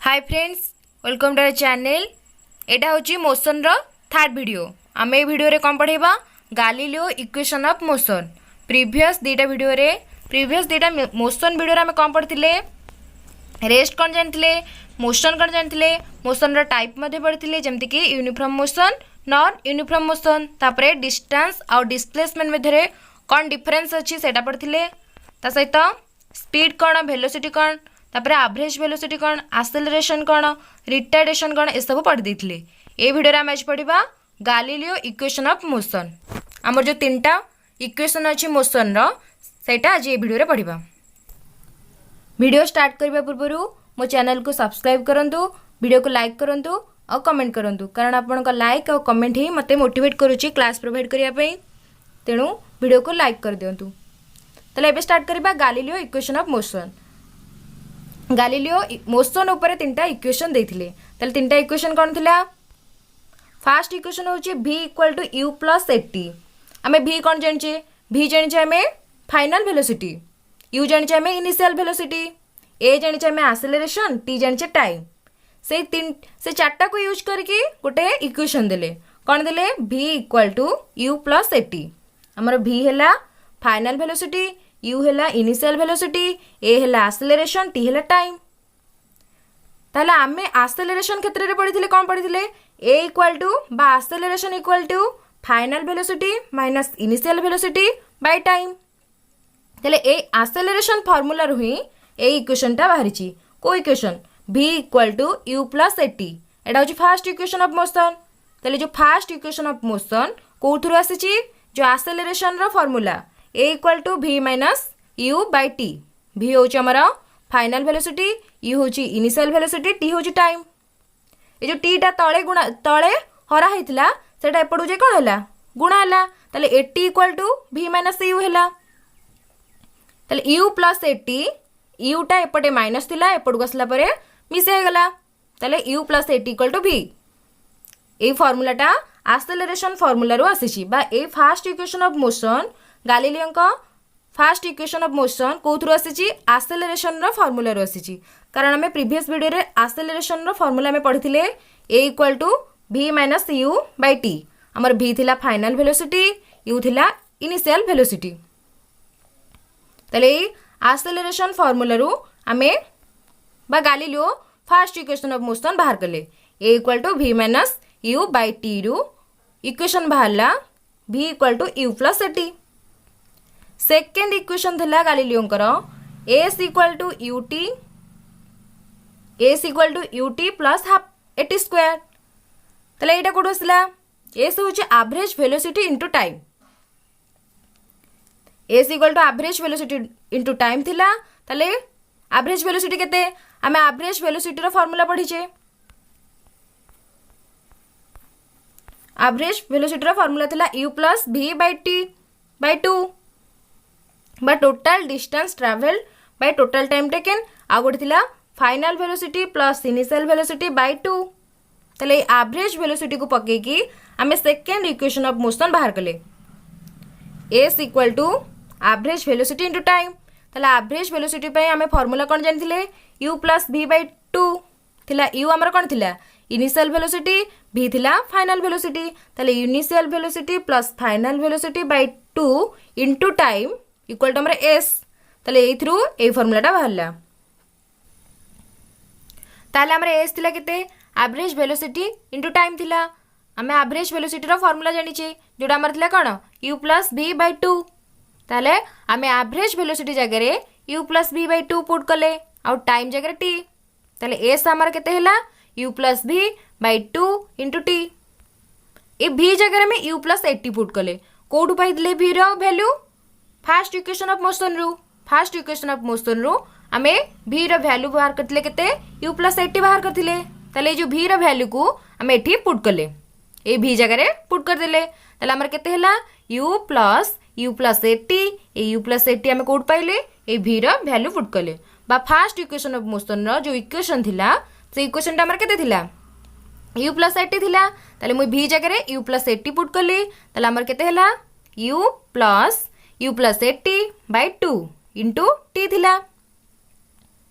Hi friends, welcome to our channel. एटा होची motion रो third video. आम ए वीडियो रे कौन पढ़ेबा Galileo equation of motion. Previous दीटा मोशन वीडियो रे आम कौन पढ़थिले रेस्ट कौन जानथिले, मोशन कौन जानथिले, मोशन रो टाइप मध्ये पढ़थिले जेमति कि uniform motion, non uniform motion, तापरे डिस्टेंस और डिस्प्लेसमेंट मध्ये कौन डिफरेंस अछि सेटा पढ़थिले। ता सहित स्पीड कौन, वेलोसिटी कौन, तापर एवरेज वेलोसिटी कौन, एक्सेलरेशन कौन, रिटार्डेशन कौन, ए सब पढ़ी देथिले। ए वीडियो रे हम आज पढ़िबा गालीलियो इक्वेशन ऑफ मोशन। हमर जो तीनटा इक्वेशन अछि मोशन रो सेटा आज ए वीडियो रे पढ़िबा। वीडियो स्टार्ट करबा पूर्वरु मो चैनल को सब्सक्राइब करंतु, वीडियो को लाइक करंतु और कमेंट करंतु, कारण आपनका लाइक और कमेंट ही मते मोटिवेट करूची क्लास प्रोवाइड करिया पई। तेणु वीडियो को लाइक कर दियंतु। तले एबे स्टार्ट करबा Galileo equation of motion. Galileo motion ऊपर तीनटा इक्वेशन देथिले। तले तीनटा इक्वेशन कोन थिला? फर्स्ट इक्वेशन होची v equal to u plus 80। आमे v कोन जानचे? v जानचे आमे फाइनल वेलोसिटी, u जानचे आमे इनिशियल वेलोसिटी, a जानचे आमे एक्सेलरेशन, t जानचे टाइम। से चारटा को यूज करके गोटे इक्वेशन देले। कोन देले? v equal to u plus 80। हमर v हैला फाइनल वेलोसिटी, u हैला इनिशियल वेलोसिटी, a हैला एक्सेलरेशन, t हैला टाइम। ताले आमे एक्सेलरेशन क्षेत्र रे पढ़िथिले कोन पढ़िथिले? a इक्वल टू बा acceleration equal to final velocity minus initial velocity by time. ताले ए एक्सेलरेशन फार्मूला रु ही ए इक्वेशन टा बाहरिची। को equation? v equal to u plus 80। एटा होची फर्स्ट इक्वेशन ऑफ मोशन। ताले जो फर्स्ट इक्वेशन ऑफ मोशन कोथुर आसीची? जो एक्सेलरेशन रो formula a equal to v minus u by t। v होची हमरा फाइनल वेलोसिटी, u होची इनिशियल वेलोसिटी, t होची टाइम। ए जो t टा तळे हरा हेतिला सेटा एपडू जे कोन हैला? गुणा हैला। ताले 80 equal to v minus u हैला। ताले u प्लस 80, u टा एपटे माइनस थिला, एपडू गसला परे मिस हे गला। ताले u plus 80 equal to v। ए फार्मूलाटा एक्सेलरेशन फार्मूला रो आसीची बा ए first equation of motion. Galileo का फर्स्ट इक्वेशन ऑफ मोशन कोथुर आसीची? एक्सेलरेशन रो फार्मूला रो आसीची। कारण हमें प्रीवियस वीडियो रे एक्सेलरेशन रो फार्मूला में पढ़िथिले a equal to v minus u by t। हमर v थिला फाइनल वेलोसिटी, u थिला इनिशियल वेलोसिटी। तले एक्सेलरेशन फार्मूला रो हमें बा Galileo first equation of motion बाहर कले। a equal to v minus u by t रो इक्वेशन बाहरला v equal to u plus 80। Second equation थिला Galileo s equal to ut plus half 80 square. तले एटा कोड आसला? s होची average velocity into time. s equal to average velocity into time थिला। तले एवरेज वेलोसिटी केते? आमे एवरेज वेलोसिटी रो फार्मूला पढिचे। एवरेज वेलोसिटी रो फार्मूला थिला u plus v bye t by 2 बा total distance travel by total time taken. आ गोटे थिला final velocity plus initial velocity by 2। तले एवरेज वेलोसिटी को पके की हमें सेकेंड इक्वेशन ऑफ मोशन बाहर कले। s equal to average velocity into time. तले एवरेज वेलोसिटी पे हमें फार्मूला कोन जानथिले? u प्लस v बाय 2 थिला। u हमर कोन थिला? इनिशियल वेलोसिटी, v थिला फाइनल वेलोसिटी। तले initial velocity plus final velocity by 2 into time equal to हमर s। तले ए थ्रू ए फार्मूलाटा बाहरला। ताले हमर s थिला केते? एवरेज वेलोसिटी इनटू टाइम थिला। हमें एवरेज वेलोसिटी रो फार्मूला जानिचे जोडा हमर थिला कोन? u plus v by 2। ताले हमें एवरेज वेलोसिटी जगह रे u plus v by 2 put कले और टाइम जगह t। ताले s हमर केते हैला? u plus v by 2 into t। ए v जगह में u प्लस 80 पुट कले। कोडु पाइले v रो value? First equation of motion रू। फर्स्ट इक्वेशन ऑफ मोशन रू हमें v रो वैल्यू बाहर करथिले केते? u प्लस 80 बाहर करथिले। ताले जो v रो वैल्यू को हमें एठी पुट करले, ए v जगह रे पुट कर देले। ताले हमर केते हैला? u plus 80। ए u प्लस 80 हमें कोड पाइले, ए v रो वैल्यू पुट करले बा फर्स्ट इक्वेशन ऑफ मोशन रो जो इक्वेशन थिला से इक्वेशन टा हमर केते थिला? u प्लस 80 थिला। ताले मु v जगह रे u प्लस 80 पुट करली। ताले हमर केते हैला? u plus 80 by 2 into t थिला।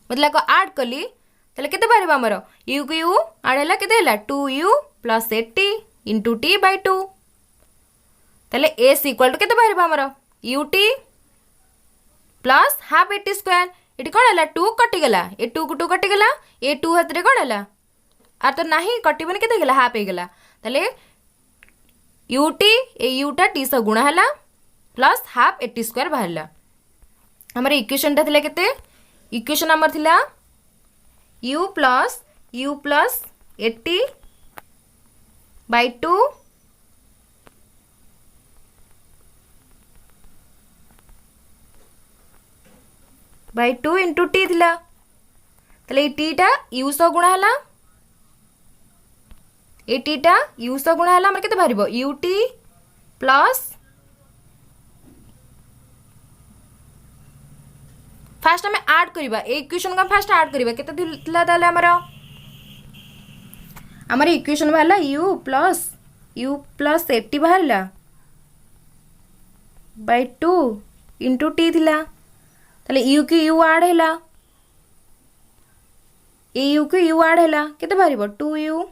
मतलब को ऐड कली ताले केते बाहरिबा हमर u को u आड हला केते हला 2u plus 80 into t by 2 ताले s इक्वल टू केते बाहरिबा हमर ut प्लस हाफ 80 स्क्वायर एटी कोन हला 2 कटि गला ए 2 को 2 कटि गला ए 2 हाथ रे कोन हला आर तो नाही कटिबने केते गला हाफ हे गला ताले ut ए u टा t से गुणा हला प्लस हाफ 80 स्क्वायर बाहरला हमर इक्वेशन टा थिला केते इक्वेशन हमर थिला u plus 80 by 2 by 2 into t थिला ताले टी टा u से गुणा हला ए टी टा u से गुणा हला हमर केते बाहरिबो ut प्लस फास्ट हमें ऐड करिबा ए इक्वेशन का फास्ट ऐड करिबा केते थिला ताले हमर इक्वेशन बाहरला u प्लस 80 बाहरला बाय 2 इंटू टी थिला ताले u की u ऐड हैला ए u की u ऐड हैला केते बाहरिबो 2u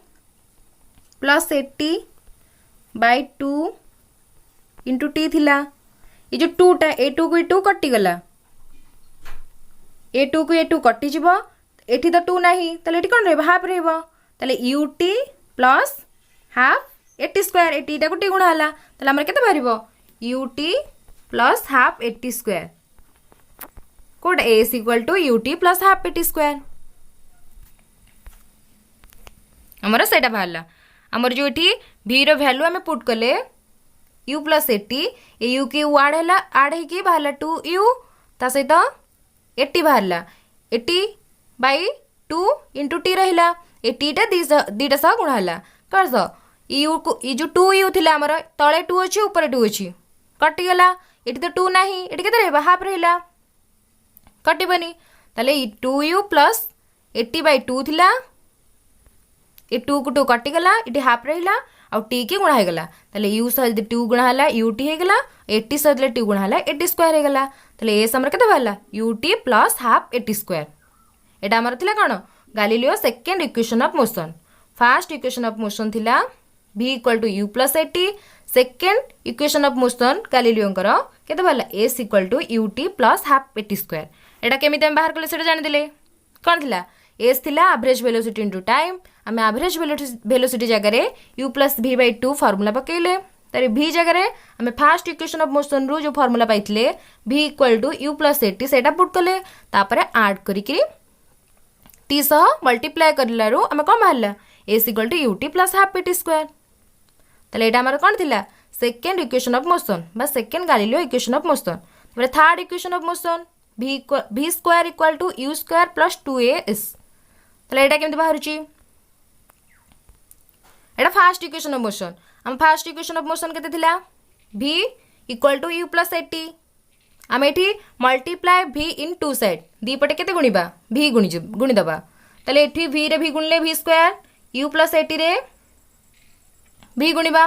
plus 80 by 2 into t थिला ये जो 2 टा ए 2 को 2 कटि गला ए 2 को ए 2 कटि जीवो एठी तो 2 नाही ताले एठी कोन रहबो हाफ रहबो ताले ut प्लस हाफ 80 स्क्वायर 80 टा को टी गुणा हला ताले हमर केते बाहरिबो ut प्लस हाफ 80 स्क्वायर कोड s equal to ut plus half 80 square हमर सेटा बाहरला हमर जो एठी v रो वैल्यू हमें पुट कले u प्लस 80 ए u के u ऐड हला ऐड हे के बाहरला 2u ता सहित 80 बाहरला 80 बाय 2 इंटू टी रहिला ए टी टा दीटा सह गुणा हला कर स यू को ई जो 2u थिला हमर तळे 2 अछि ऊपर 2 अछि कटि गला एटी तो 2 नाही एटी केते रहबा हाफ रहिला कटिबनी ताले 2u प्लस 80 बाय 2 थिला ए 2 को 2 कटि गला इटी हाफ रहिला आ टी के गुणा हे गला ताले u से 2 गुणा हला ut हे गला 80 से 2 गुणा हला 80 स्क्वायर हे गला ताले s हमर केते बाहरला ut प्लस हाफ 80 स्क्वायर एटा हमर थिला कोन Galileo second equation of motion first equation of motion थिला v equal to u plus 80 second equation of motion Galileo कर केते बाहरला s equal to ut plus half 80 square एटा केमिते हम बाहर करले सेटा जानि देले कोन थिला s थिला एवरेज वेलोसिटी इनटू टाइम आम एवरेज वेलोसिटी जगह u plus v by 2 formula पकेले तारे v जगह आम फास्ट इक्वेशन ऑफ मोशन रू जो फार्मूला पाइथिले v equal to u plus 80 सेटा पुट कले तापरे ऐड करिकरी t सह मल्टीप्लाई करलारू आम कोन बाहरला s equal to ut plus half 80 square ताले एटा हमर कोन थिला सेकंड इक्वेशन ऑफ मोशन बा second Galileo equation of motion तारे third equation of motion v square equal to u square plus 2as ताले एटा केमति बाहरुची एटा फर्स्ट इक्वेशन ऑफ मोशन हम फर्स्ट इक्वेशन ऑफ मोशन केते थिला v equal to u plus 80 आम एठी multiply v in two side दी पटे केते गुणीबा v गुणी दबा ताले एठी v रे v गुणले v स्क्वायर u प्लस 80 रे v गुणीबा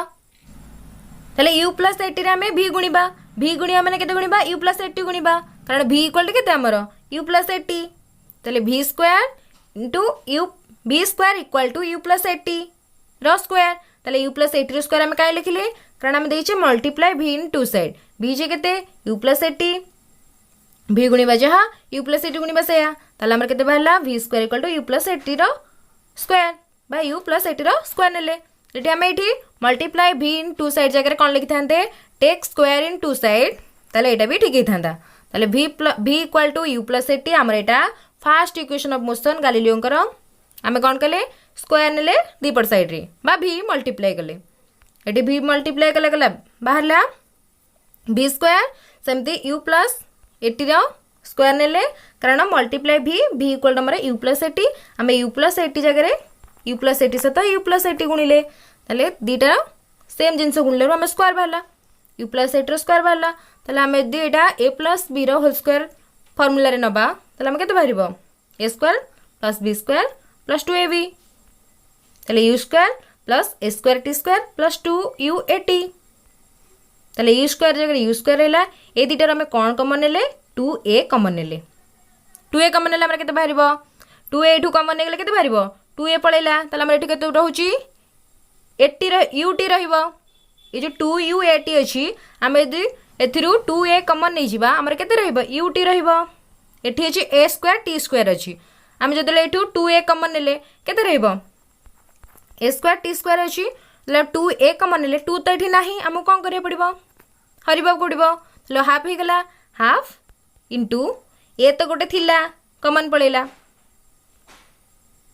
ताले u प्लस 80 रे हमें v गुणीबा v गुणिया माने केते गुणीबा u प्लस 80 गुणीबा कारण v इक्वल टू केते हमर u प्लस 80 ताले v square into u v square equal to u plus 80 रो स्क्वायर ताले u प्लस 80 रो स्क्वायर हम काई लिखिले कारण हम देइछे multiply v in two side v जे केते u प्लस 80 v गुणीबा जहा u प्लस 80 गुणीबा सेया ताले हमर केते बाहरला v square equal to u plus 80 रो स्क्वायर बाय u प्लस 80 रो स्क्वायर नेले एटी हम एठी multiply v in two side जगह कोन लिखि थांते take square in two side ताले एटा भी ठीक हे थांता ताले v equal to u plus 80 हमर एटा first equation of motion Galileo कर आमे कोन कले स्क्वायर नेले दीपट साइड रे बा v मल्टीप्लाई कले एटी v मल्टीप्लाई कले कला बाहरला v स्क्वायर सेमती u प्लस 80 रो स्क्वायर नेले कारण मल्टीप्लाई v इक्वल टू हमर u प्लस 80 आमे u प्लस 80 जगह u प्लस 80 से तो u प्लस 80 गुणिले ताले दीटा सेम जिंस गुणले हम स्क्वायर बाहरला u प्लस 80 रो स्क्वायर बाहरला ताले हम यदि एटा a प्लस b रो होल स्क्वायर फार्मूला रे नबा ताले हम केते बाहरिबो a square plus b square plus 2ab ताले u square plus a square t square plus 2u80 ताले u स्क्वायर जगह u स्क्वायर हैला ए दीटा रे हम कोन कॉमन नेले 2a कॉमन नेले 2a कॉमन नेले हमर केते बाहरिबो टू ए यू कमन नहीं के बाहर टू ए पलैला ताल ये के रोचे 80 यूटी ये जो 2u80 अच्छी आम यदि एथिरू 2a कमन नहीं जावा आमर केते यूटी एठी अच्छी a स्क्वायर टी स्क्वायर अच्छी आम जो ये 2a कमन नेले केते a स्क्वायर टी स्क्वायर अच्छी 2a कमन नेले 2 तो ये ना आमको कौन करा पड़ो हरवा पड़ो हाफ हो गला हाफ इंटू ए तो गोटे थिला कमन पलैला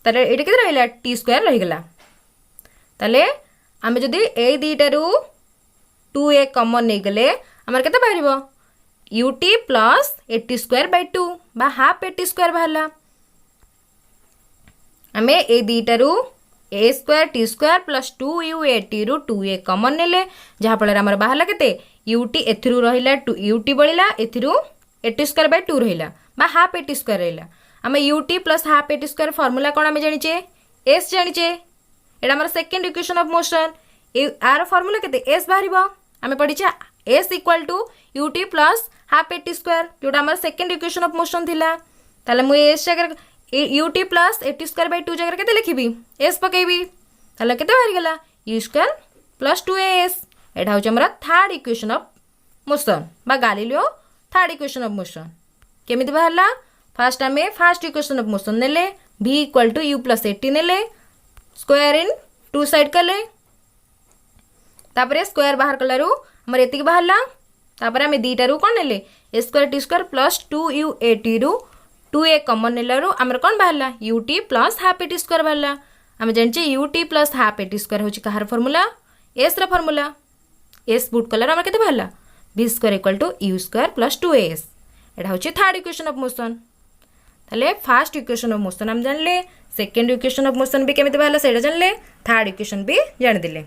ताले ये केते रहिला टी स्क्वायर रहीगला ताले आम जदि ए दुईटारू 2a कमन नहीं गले आमर केते बाहर यूटी प्लस 80 स्क्वायर बाय 2 बा हाफ 80 स्क्वायर बाहरला आम ए दुईटारू a square t square plus 2u80 रु 2a कमन नेले जहाँफल आमर बाहरला केते यूटी एथिरू रहिला यूटी बळिला एथिरू 80 स्क्वायर बाय 2 रहिला बा हाफ 80 स्क्वायर रहिला आम ut plus half 80 square formula कौन आम जानिचे एस जानिचे एटा आमर सेकेंड इक्वेशन ऑफ मोशन आर फॉर्मूला केते एस बाहर आम पढ़ीचे s equal to ut plus half 80 square जोटा आमर सेकेंड इक्वेशन ऑफ मोशन थिला ताले मु एस जगह यूटी प्लस 80 स्क्वायर बाय 2 जगह केते लिखिबी एस पकेबी ताले केते बाहर गला यू स्क्वायर प्लस 2as एटा होचे आमर थर्ड इक्वेशन ऑफ मोशन बा Galileo third equation of motion केमिति बाहरला फर्स्ट आम फर्स्ट इक्वेशन ऑफ मोशन नेले v equal to u plus 80 नेले स्क्वायर इन टू साइड कले तापरे स्क्वायर बाहर कलारू हमर एतिक बाहरला तापरे आमे दीटा रू कोन नेले a square t square plus 2u80 रु 2a कॉमन नेलारू हमर कोन बाहरला ut प्लस हाफ 80 स्क्वायर बाहरला आमे जानचे ut प्लस हाफ 80 स्क्वायर होची कहार फार्मूला s रा फार्मूला s पुट कलारू हमर केते बाहरला v square equal to u square plus 2as एटा होची थर्ड इक्वेशन ऑफ मोशन ताले फर्स्ट इक्वेशन ऑफ मोशन हम जानले सेकेंड इक्वेशन ऑफ मोशन भी केमिति बाहरला सेटा जानले थर्ड इक्वेशन भी जान दिले।